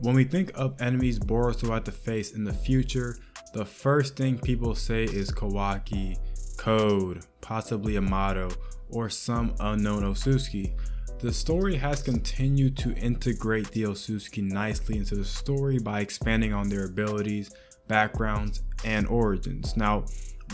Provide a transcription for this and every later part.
When we think of enemies Boruto will have to face in the future, the first thing people say is Kawaki, Code, possibly Amato, or some unknown Otsutsuki. The story has continued to integrate the Otsutsuki nicely into the story by expanding on their abilities, backgrounds, and origins. Now,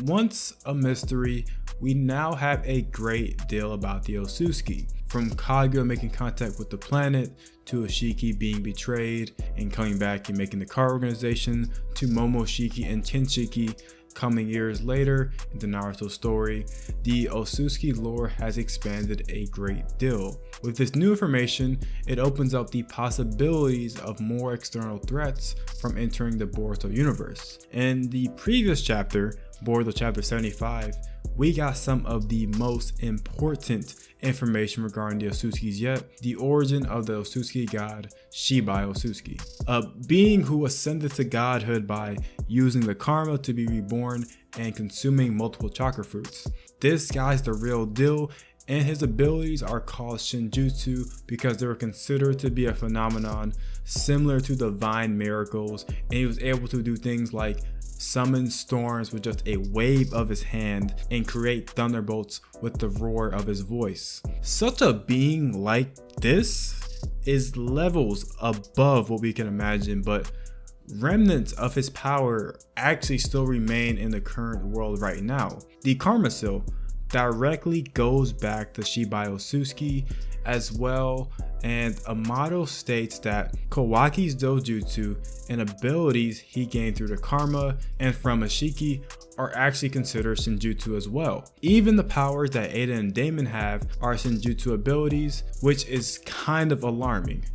once a mystery, we now have a great deal about the Otsutsuki. From Kaguya making contact with the planet, to Ashiki being betrayed and coming back and making the car organization, to Momoshiki and Tenshiki coming years later in the Naruto story, the Otsutsuki lore has expanded a great deal. With this new information, it opens up the possibilities of more external threats from entering the Boruto universe. In the previous chapter, Boruto chapter 75, we got some of the most important information regarding the Otsutsukis yet, the origin of the Otsutsuki god Shibai Otsutsuki, a being who ascended to godhood by using the karma to be reborn and consuming multiple chakra fruits. This guy's the real deal, and his abilities are called Shinjutsu because they were considered to be a phenomenon similar to divine miracles, and he was able to do things like summon storms with just a wave of his hand and create thunderbolts with the roar of his voice. Such a being like this is levels above what we can imagine, but remnants of his power actually still remain in the current world right now. The Karma Seal directly goes back to Shibai Otsutsuki as well, and Amato states that Kawaki's dojutsu and abilities he gained through the karma and from Ashiki are actually considered Shinjutsu as well. Even the powers that Ada and Damon have are Shinjutsu abilities, which is kind of alarming.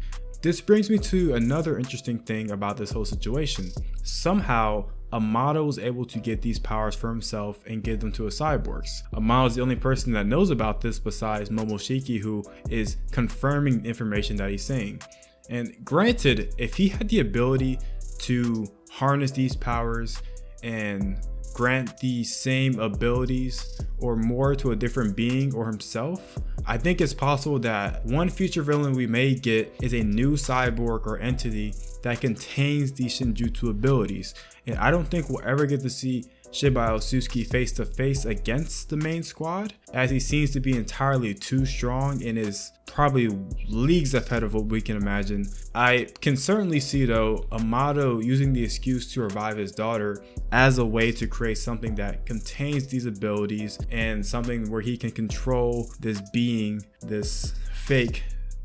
This brings me to another interesting thing about this whole situation. Somehow, Amato was able to get these powers for himself and give them to his cyborgs. Amato is the only person that knows about this besides Momoshiki, who is confirming the information that he's saying. And granted, if he had the ability to harness these powers and grant the same abilities or more to a different being or himself, I think it's possible that one future villain we may get is a new cyborg or entity that contains these Shinjutsu abilities. And I don't think we'll ever get to see Shibai Otsutsuki face to face against the main squad, as he seems to be entirely too strong and is probably leagues ahead of what we can imagine. I can certainly see though Amato using the excuse to revive his daughter as a way to create something that contains these abilities and something where he can control this being, this fake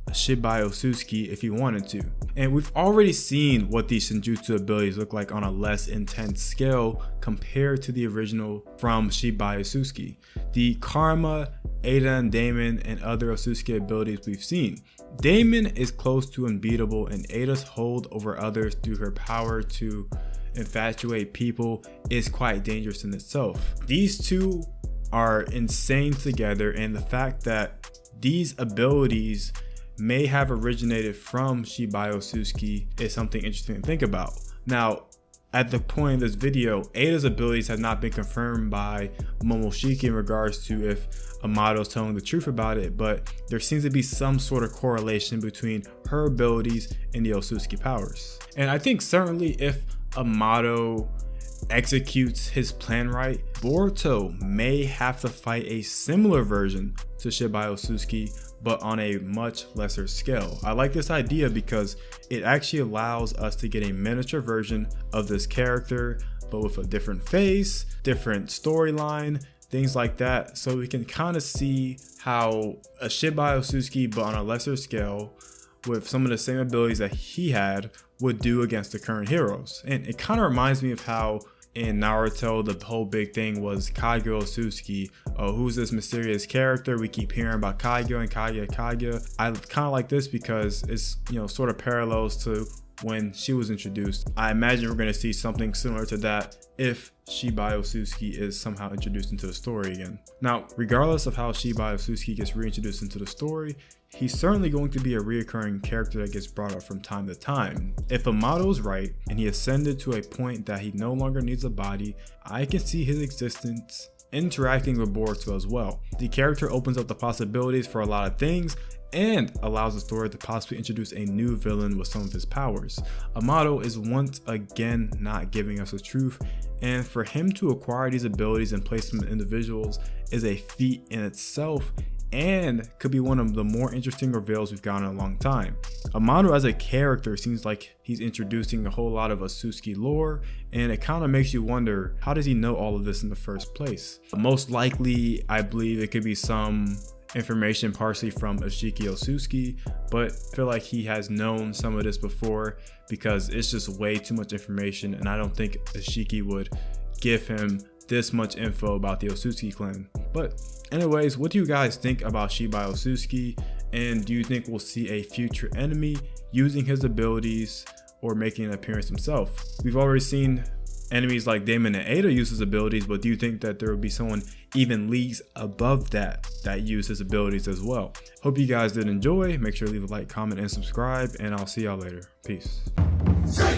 Shibai Otsutsuki if he wanted to. And we've already seen what these Shinjutsu abilities look like on a less intense scale compared to the original from Shibai Otsutsuki. The Karma, Ada and Damon, and other Otsutsuki abilities we've seen. Damon is close to unbeatable, and Ada's hold over others through her power to infatuate people is quite dangerous in itself. These two are insane together, and the fact that these abilities may have originated from Shibai Otsutsuki is something interesting to think about. Now, at the point of this video, Ada's abilities have not been confirmed by Momoshiki in regards to if Amato's telling the truth about it, but there seems to be some sort of correlation between her abilities and the Otsutsuki powers. And I think certainly if Amato executes his plan right, Boruto may have to fight a similar version to Shibai Otsutsuki, but on a much lesser scale. I like this idea because it actually allows us to get a miniature version of this character, but with a different face, different storyline, things like that, so we can kind of see how a Shibai Otsutsuki, but on a lesser scale, with some of the same abilities that he had, would do against the current heroes. And it kind of reminds me of how in Naruto the whole big thing was Kaguya Otsutsuki. Oh, who's this mysterious character? We keep hearing about Kaguya and Kaguya. I kind of like this because it's, sort of parallels to when she was introduced. I imagine we're going to see something similar to that if Shibai Otsutsuki is somehow introduced into the story again. Now, regardless of how Shibai Otsutsuki gets reintroduced into the story, he's certainly going to be a reoccurring character that gets brought up from time to time. If Amato's right and he ascended to a point that he no longer needs a body, I can see his existence interacting with Boruto as well. The character opens up the possibilities for a lot of things, and allows the story to possibly introduce a new villain with some of his powers. Amato is once again not giving us the truth, and for him to acquire these abilities and place them in individuals is a feat in itself, and could be one of the more interesting reveals we've gotten in a long time. Amato as a character seems like he's introducing a whole lot of Osusuki lore, and it kind of makes you wonder, how does he know all of this in the first place? Most likely, I believe it could be some information partially from Ishiki Osusuki, but I feel like he has known some of this before because it's just way too much information, and I don't think Ishiki would give him this much info about the Osusuki clan. But anyways, what do you guys think about Shibai Osusuki, and do you think we'll see a future enemy using his abilities or making an appearance himself? We've already seen enemies like Damon and Ada use his abilities, but do you think that there will be someone even leagues above that use his abilities as well? Hope you guys did enjoy. Make sure to leave a like, comment, and subscribe, and I'll see y'all later. Peace. So.